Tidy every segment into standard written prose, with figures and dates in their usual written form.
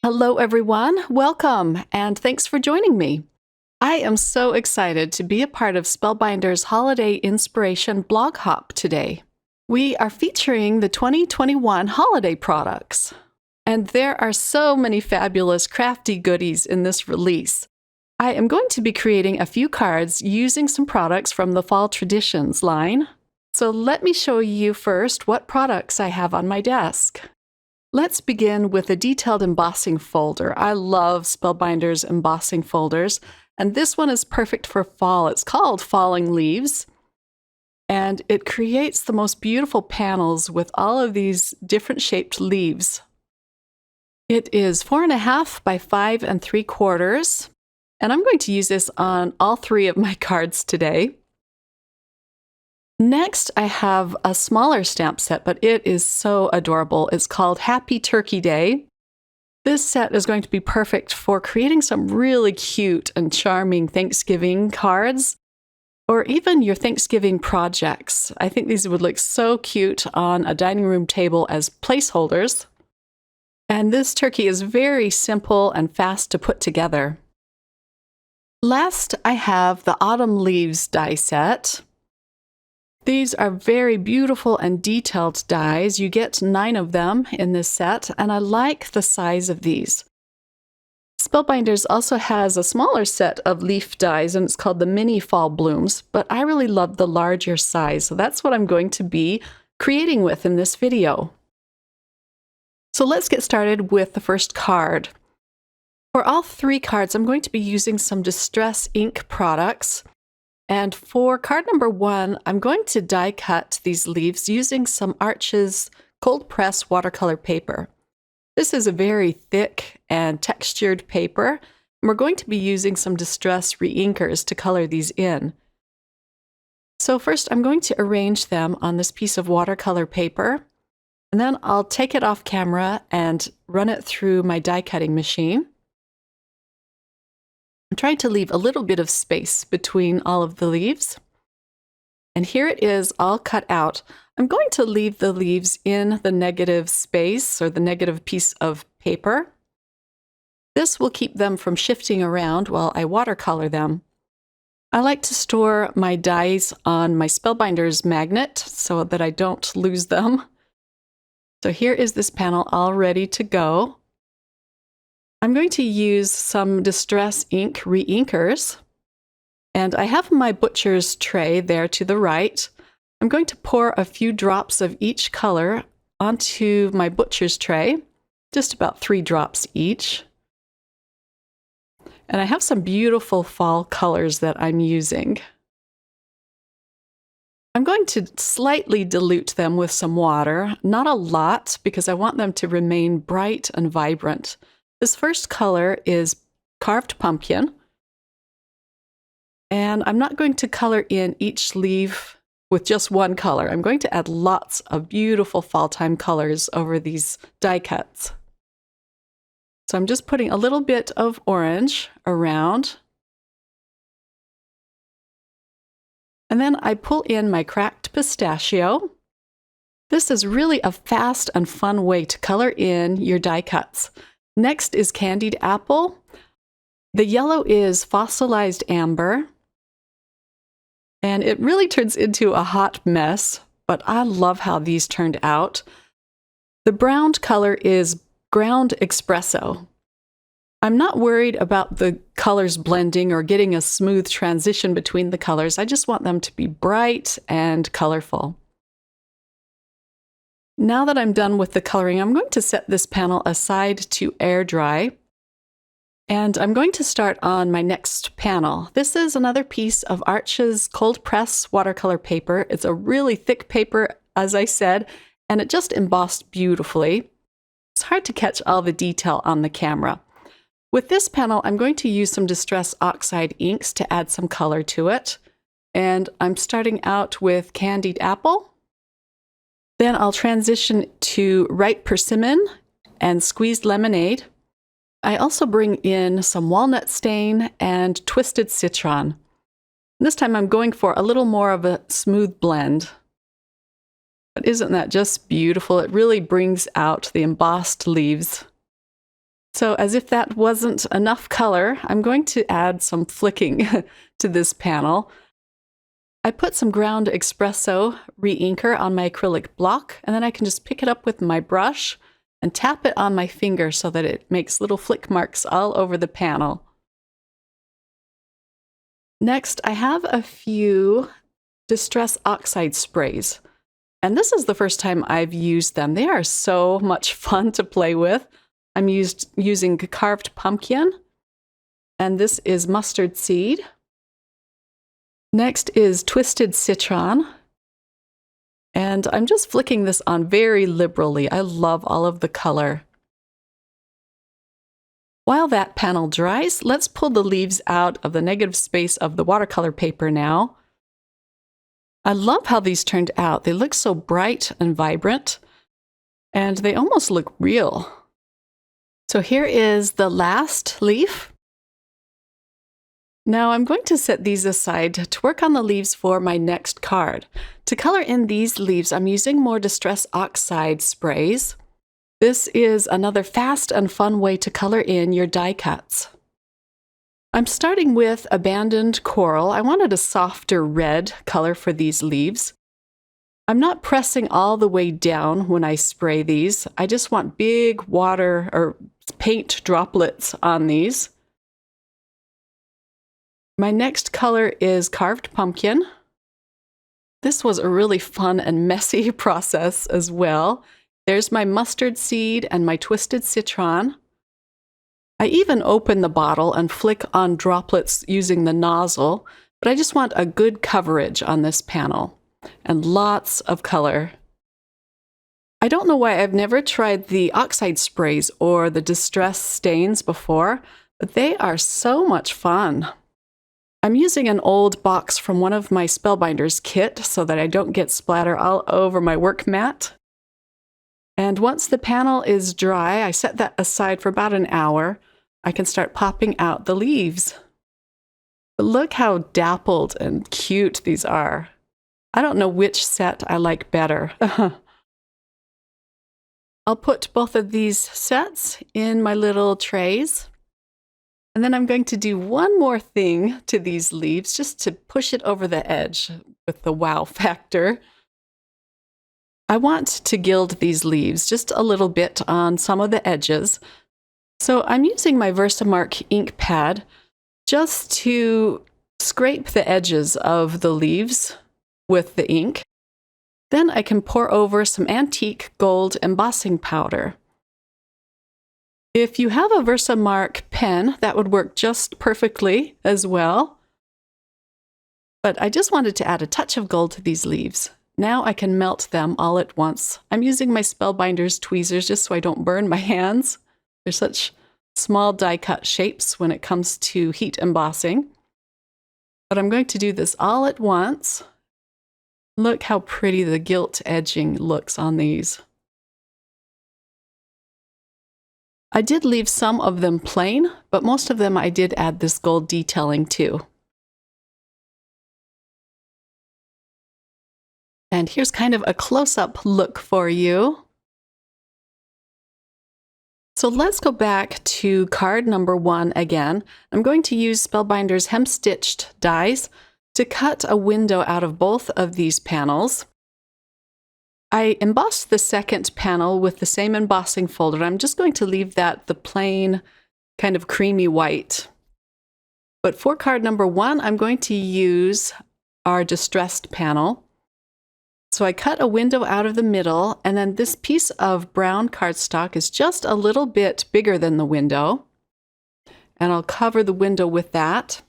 Hello, everyone. Welcome, and thanks for joining me. I am so excited to be a part of Spellbinder's Holiday Inspiration blog hop today. We are featuring the 2021 holiday products, and there are so many fabulous crafty goodies in this release. I am going to be creating a few cards using some products from the Fall Traditions line. So let me show you first what products I have on my desk. Let's begin with a detailed embossing folder. I love Spellbinder's embossing folders, and this one is perfect for fall. It's called Falling Leaves, and it creates the most beautiful panels with all of these different shaped leaves. It is 4.5 by 5 3/4, and I'm going to use this on all 3 of my cards today. Next, I have a smaller stamp set, but it is so adorable. It's called Happy Turkey Day. This set is going to be perfect for creating some really cute and charming Thanksgiving cards, or even your Thanksgiving projects. I think these would look so cute on a dining room table as placeholders. And this turkey is very simple and fast to put together. Last, I have the Autumn Leaves die set. These are very beautiful and detailed dies. You get 9 of them in this set, and I like the size of these. Spellbinders also has a smaller set of leaf dies, and it's called the Mini Fall Blooms, but I really love the larger size, so that's what I'm going to be creating with in this video. So let's get started with the first card. For all 3 cards, I'm going to be using some Distress ink products. And for card number 1, I'm going to die cut these leaves using some Arches cold press watercolor paper. This is a very thick and textured paper, and we're going to be using some Distress reinkers to color these in. So first, I'm going to arrange them on this piece of watercolor paper, and then I'll take it off camera and run it through my die cutting machine. I'm trying to leave a little bit of space between all of the leaves. And here it is all cut out. I'm going to leave the leaves in the negative space or the negative piece of paper. This will keep them from shifting around while I watercolor them. I like to store my dies on my Spellbinders magnet so that I don't lose them. So here is this panel all ready to go. I'm going to use some Distress ink reinkers, and I have my butcher's tray there to the right. I'm going to pour a few drops of each color onto my butcher's tray, just about 3 drops each. And I have some beautiful fall colors that I'm using. I'm going to slightly dilute them with some water, not a lot, because I want them to remain bright and vibrant. This first color is Carved Pumpkin, and I'm not going to color in each leaf with just one color. I'm going to add lots of beautiful fall-time colors over these die cuts. So I'm just putting a little bit of orange around, and then I pull in my Cracked Pistachio. This is really a fast and fun way to color in your die cuts. Next is Candied Apple. The yellow is Fossilized Amber. And it really turns into a hot mess, but I love how these turned out. The browned color is Ground Espresso. I'm not worried about the colors blending or getting a smooth transition between the colors. I just want them to be bright and colorful. Now that I'm done with the coloring, I'm going to set this panel aside to air dry. And I'm going to start on my next panel. This is another piece of Arches cold press watercolor paper. It's a really thick paper, as I said, and it just embossed beautifully. It's hard to catch all the detail on the camera. With this panel, I'm going to use some Distress Oxide inks to add some color to it. And I'm starting out with Candied Apple. Then I'll transition to Ripe Persimmon and Squeezed Lemonade. I also bring in some Walnut Stain and Twisted Citron. This time I'm going for a little more of a smooth blend. But isn't that just beautiful? It really brings out the embossed leaves. So as if that wasn't enough color, I'm going to add some flicking to this panel. I put some ground espresso re-inker on my acrylic block, and then I can just pick it up with my brush and tap it on my finger so that it makes little flick marks all over the panel. Next, I have a few Distress Oxide sprays, and this is the first time I've used them. They are so much fun to play with. I'm using carved pumpkin, and this is mustard seed. Next is twisted citron, and I'm just flicking this on very liberally. I love all of the color. While that panel dries, let's pull the leaves out of the negative space of the watercolor paper now. I love how these turned out. They look so bright and vibrant, and they almost look real. So here is the last leaf. Now I'm going to set these aside to work on the leaves for my next card. To color in these leaves, I'm using more Distress Oxide sprays. This is another fast and fun way to color in your die cuts. I'm starting with Abandoned Coral. I wanted a softer red color for these leaves. I'm not pressing all the way down when I spray these. I just want big water or paint droplets on these. My next color is Carved Pumpkin. This was a really fun and messy process as well. There's my mustard seed and my twisted citron. I even open the bottle and flick on droplets using the nozzle, but I just want a good coverage on this panel and lots of color. I don't know why I've never tried the Oxide sprays or the Distress stains before, but they are so much fun. I'm using an old box from one of my Spellbinders kit so that I don't get splatter all over my work mat. And once the panel is dry, I set that aside for about an hour. I can start popping out the leaves. But look how dappled and cute these are. I don't know which set I like better. I'll put both of these sets in my little trays. And then I'm going to do one more thing to these leaves just to push it over the edge with the wow factor. I want to gild these leaves just a little bit on some of the edges. So I'm using my Versamark ink pad just to scrape the edges of the leaves with the ink. Then I can pour over some antique gold embossing powder. If you have a Versamark pen, that would work just perfectly as well. But I just wanted to add a touch of gold to these leaves. Now I can melt them all at once. I'm using my Spellbinders tweezers just so I don't burn my hands. They're such small die cut shapes when it comes to heat embossing. But I'm going to do this all at once. Look how pretty the gilt edging looks on these. I did leave some of them plain, but most of them I did add this gold detailing to. And here's kind of a close-up look for you. So let's go back to card number 1 again. I'm going to use Spellbinders hem-stitched dies to cut a window out of both of these panels. I embossed the second panel with the same embossing folder. I'm just going to leave that the plain kind of creamy white. But for card number 1, I'm going to use our distressed panel. So I cut a window out of the middle, and then this piece of brown cardstock is just a little bit bigger than the window. And I'll cover the window with that.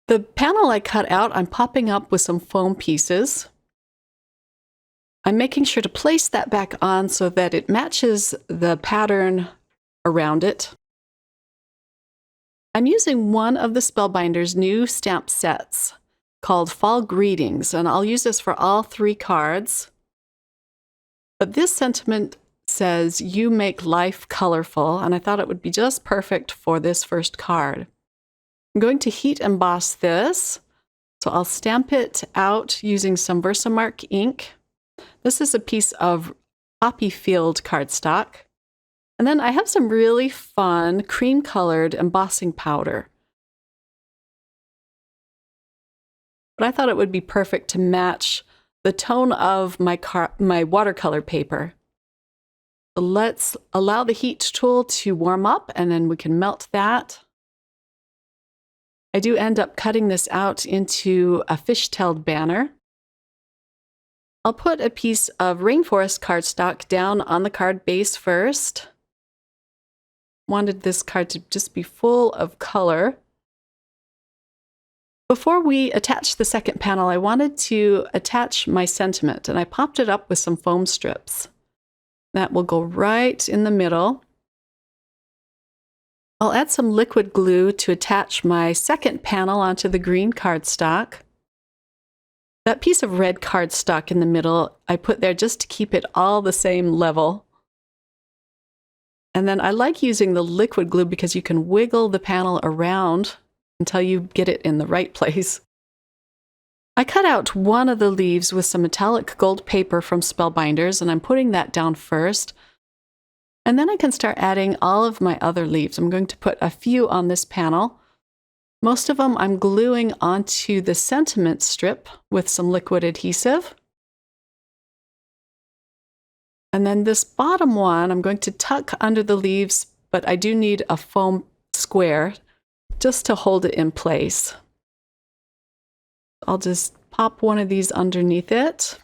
The panel I cut out, I'm popping up with some foam pieces. I'm making sure to place that back on so that it matches the pattern around it. I'm using one of the Spellbinders' new stamp sets called Fall Greetings, and I'll use this for all 3 cards. But this sentiment says, "You make life colorful," and I thought it would be just perfect for this first card. I'm going to heat emboss this, so I'll stamp it out using some Versamark ink. This is a piece of poppy field cardstock. And then I have some really fun cream-colored embossing powder. But I thought it would be perfect to match the tone of my watercolor paper. So let's allow the heat tool to warm up, and then we can melt that. I do end up cutting this out into a fishtailed banner. I'll put a piece of rainforest cardstock down on the card base first. Wanted this card to just be full of color. Before we attach the second panel, I wanted to attach my sentiment, and I popped it up with some foam strips. That will go right in the middle. I'll add some liquid glue to attach my second panel onto the green cardstock. That piece of red cardstock in the middle, I put there just to keep it all the same level. And then I like using the liquid glue because you can wiggle the panel around until you get it in the right place. I cut out one of the leaves with some metallic gold paper from Spellbinders, and I'm putting that down first. And then I can start adding all of my other leaves. I'm going to put a few on this panel. Most of them I'm gluing onto the sentiment strip with some liquid adhesive. And then this bottom one I'm going to tuck under the leaves, but I do need a foam square just to hold it in place. I'll just pop one of these underneath it.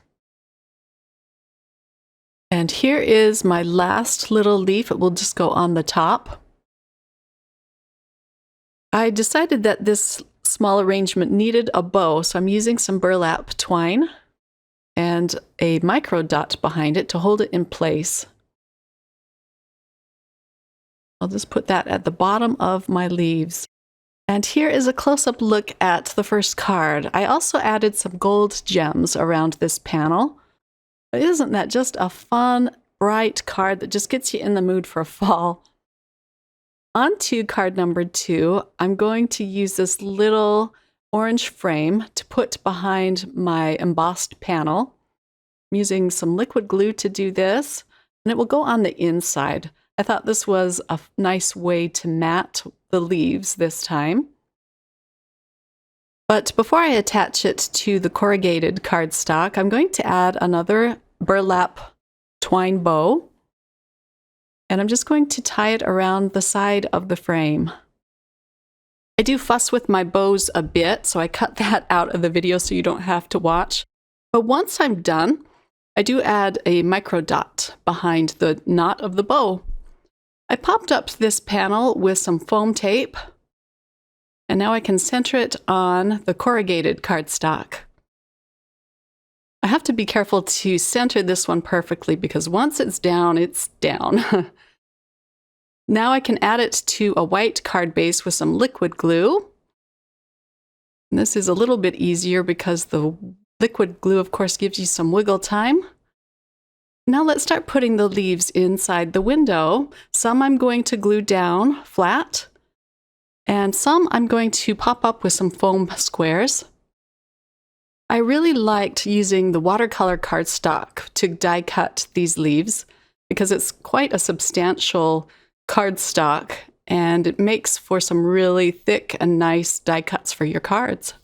And here is my last little leaf. It will just go on the top. I decided that this small arrangement needed a bow, so I'm using some burlap twine and a micro dot behind it to hold it in place. I'll just put that at the bottom of my leaves. And here is a close-up look at the first card. I also added some gold gems around this panel. Isn't that just a fun, bright card that just gets you in the mood for fall? On to card number 2, I'm going to use this little orange frame to put behind my embossed panel. I'm using some liquid glue to do this, and it will go on the inside. I thought this was a nice way to mat the leaves this time. But before I attach it to the corrugated cardstock, I'm going to add another burlap twine bow. And I'm just going to tie it around the side of the frame. I do fuss with my bows a bit, so I cut that out of the video so you don't have to watch. But once I'm done, I do add a micro dot behind the knot of the bow. I popped up this panel with some foam tape, and now I can center it on the corrugated cardstock. I have to be careful to center this one perfectly because once it's down, it's down. Now I can add it to a white card base with some liquid glue. And this is a little bit easier because the liquid glue, of course, gives you some wiggle time. Now let's start putting the leaves inside the window. Some I'm going to glue down flat, and some I'm going to pop up with some foam squares. I really liked using the watercolor cardstock to die cut these leaves because it's quite a substantial cardstock and it makes for some really thick and nice die cuts for your cards.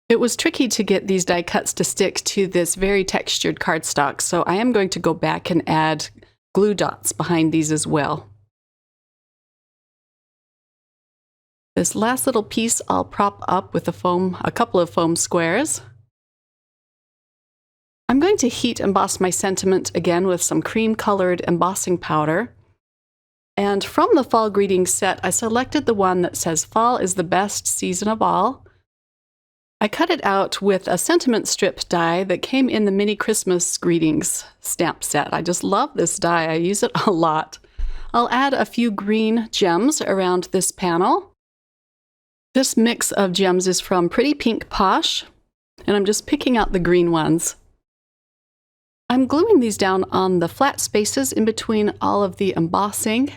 It was tricky to get these die cuts to stick to this very textured cardstock, so I am going to go back and add glue dots behind these as well. This last little piece I'll prop up with a couple of foam squares. I'm going to heat emboss my sentiment again with some cream-colored embossing powder. And from the fall greetings set, I selected the one that says fall is the best season of all. I cut it out with a sentiment strip die that came in the mini Christmas greetings stamp set. I just love this die. I use it a lot. I'll add a few green gems around this panel. This mix of gems is from Pretty Pink Posh, and I'm just picking out the green ones. I'm gluing these down on the flat spaces in between all of the embossing,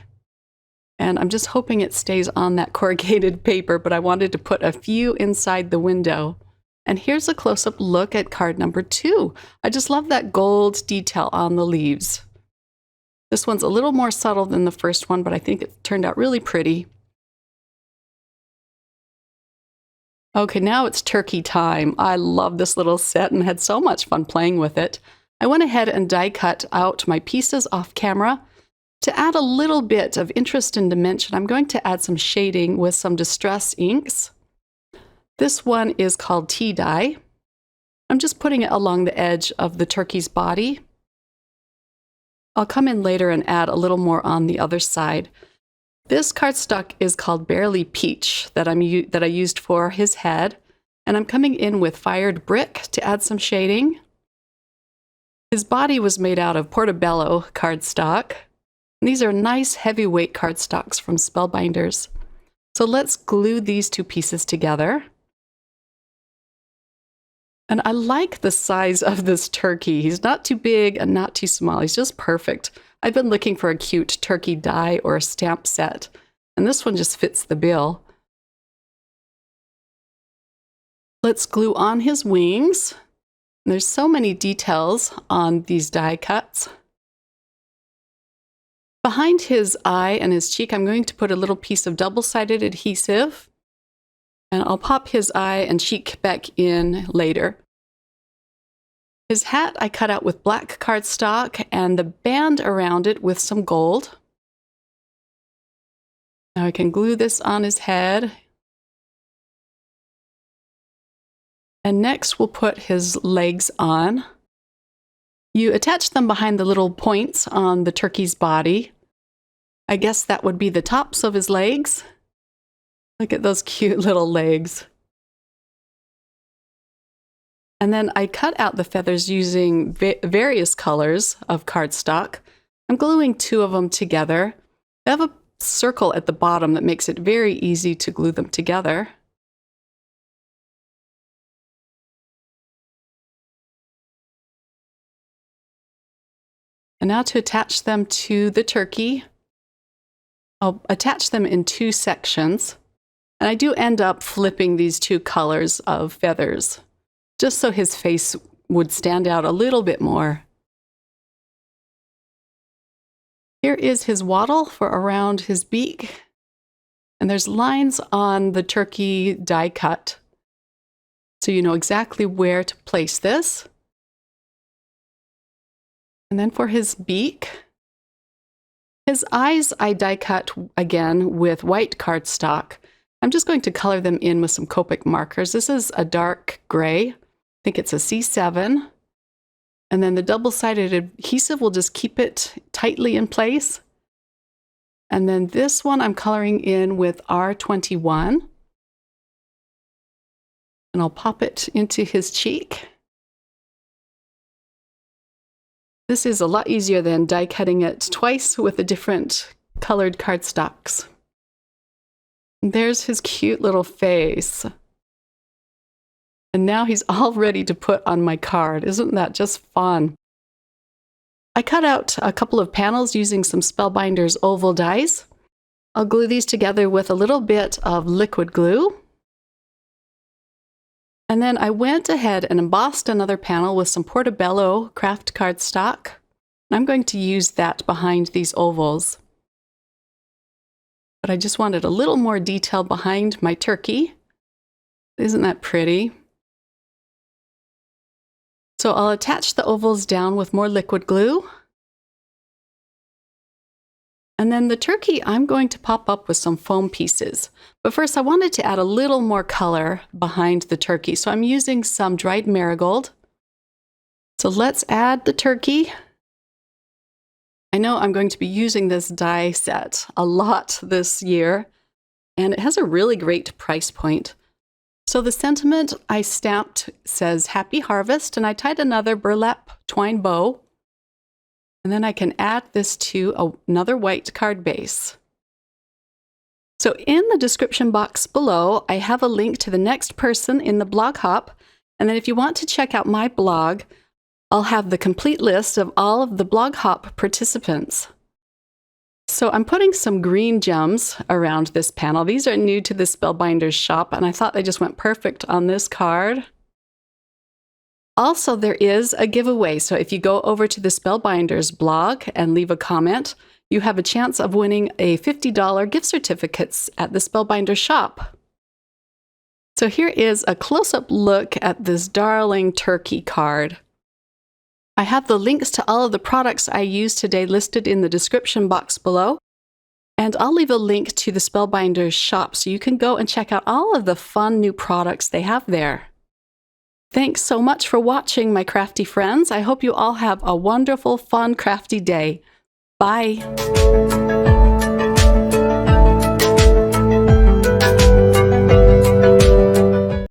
and I'm just hoping it stays on that corrugated paper, but I wanted to put a few inside the window. And here's a close-up look at card number 2. I just love that gold detail on the leaves. This one's a little more subtle than the first one, but I think it turned out really pretty. Okay, now it's turkey time. I love this little set and had so much fun playing with it. I went ahead and die cut out my pieces off camera. To add a little bit of interest and dimension, I'm going to add some shading with some distress inks. This one is called Tea Dye. I'm just putting it along the edge of the turkey's body. I'll come in later and add a little more on the other side. This cardstock is called Barely Peach that I used for his head, and I'm coming in with Fired Brick to add some shading. His body was made out of Portobello cardstock. These are nice heavyweight cardstocks from Spellbinders. So let's glue these two pieces together. And I like the size of this turkey. He's not too big and not too small. He's just perfect. I've been looking for a cute turkey die or a stamp set, and this one just fits the bill. Let's glue on his wings. There's so many details on these die cuts. Behind his eye and his cheek, I'm going to put a little piece of double-sided adhesive. And I'll pop his eye and cheek back in later. His hat I cut out with black cardstock and the band around it with some gold. Now I can glue this on his head. And next we'll put his legs on. You attach them behind the little points on the turkey's body. I guess that would be the tops of his legs. Look at those cute little legs. And then I cut out the feathers using various colors of cardstock. I'm gluing two of them together. I have a circle at the bottom that makes it very easy to glue them together. And now to attach them to the turkey, I'll attach them in two sections. And I do end up flipping these two colors of feathers, just so his face would stand out a little bit more. Here is his wattle for around his beak. And there's lines on the turkey die cut, so you know exactly where to place this. And then for his beak, his eyes I die cut again with white cardstock. I'm just going to color them in with some Copic markers. This is a dark gray. I think it's a C7. And then the double-sided adhesive will just keep it tightly in place. And then this one I'm coloring in with R21. And I'll pop it into his cheek. This is a lot easier than die cutting it twice with the different colored cardstocks. There's his cute little face. And now he's all ready to put on my card. Isn't that just fun? I cut out a couple of panels using some Spellbinders oval dies. I'll glue these together with a little bit of liquid glue. And then I went ahead and embossed another panel with some Portobello craft cardstock. I'm going to use that behind these ovals. But I just wanted a little more detail behind my turkey. Isn't that pretty? So I'll attach the ovals down with more liquid glue. And then the turkey I'm going to pop up with some foam pieces. But first I wanted to add a little more color behind the turkey. So I'm using some dried marigold. So let's add the turkey. I know I'm going to be using this die set a lot this year, and it has a really great price point. So the sentiment I stamped says Happy Harvest, and I tied another burlap twine bow. And then I can add this to another white card base. So in the description box below, I have a link to the next person in the blog hop. And then if you want to check out my blog, I'll have the complete list of all of the blog hop participants. So I'm putting some green gems around this panel. These are new to the Spellbinders shop, and I thought they just went perfect on this card. Also, there is a giveaway. So if you go over to the Spellbinders blog and leave a comment, you have a chance of winning a $50 gift certificates at the Spellbinder shop. So here is a close-up look at this darling turkey card. I have the links to all of the products I used today listed in the description box below. And I'll leave a link to the Spellbinders shop so you can go and check out all of the fun new products they have there. Thanks so much for watching, my crafty friends. I hope you all have a wonderful, fun, crafty day. Bye.